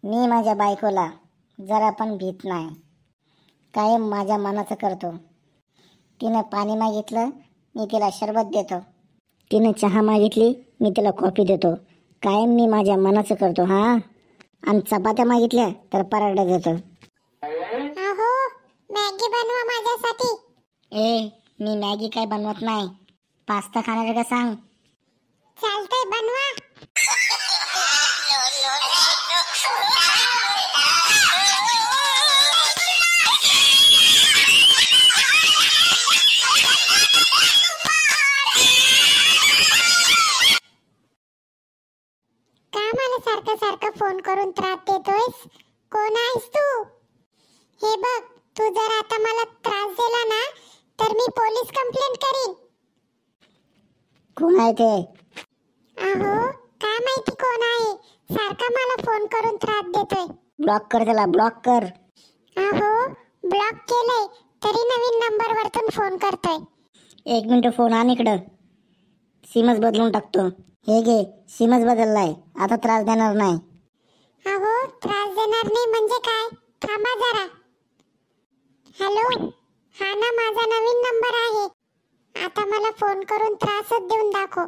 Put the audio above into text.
मी माझ्या बायकोला जरा पण भीत नाही, कायम माझ्या मनाचं करतो. तिनं पाणी मागितलं मी तिला शरबत देतो, तिनं चहा मागितली मी तिला कॉफी देतो. कायम मी माझ्या मनाचं करतो. हां, आणि चपात्या मागितल्या तर पराठा देतो. अहो, मॅगी बनवा माझ्यासाठी. ए, मी मॅगी काय बनवत नाही. पास्ता खाणार का सांग? चालतंय, बनवा. का मला सारखं सारखं फोन करून त्रास देतोयस? कोण आहेस तू? हे बघ, तू जर आता मला त्रास दिला ना तर मी पोलीस कंप्लेंट करीन. कोण आहे ते? अहो, काय माहिती कोण आहे, सारखा मला फोन करून त्रास देतोय. ब्लॉक कर त्याला, ब्लॉक कर. अहो, ब्लॉक केलंय तरी नवीन नंबर वरतून फोन करतोय. 1 मिनिट फोन आण इकडं, सिमच बदलून टाकतो. हे घे, सिमच बदललाय, आता त्रास देणार नाही. अहो, त्रास देणार नाही म्हणजे काय? थांबा जरा. हॅलो, हा ना माझा नवीन नंबर आहे. आता मला फोन करून त्रासच देऊन दाखव.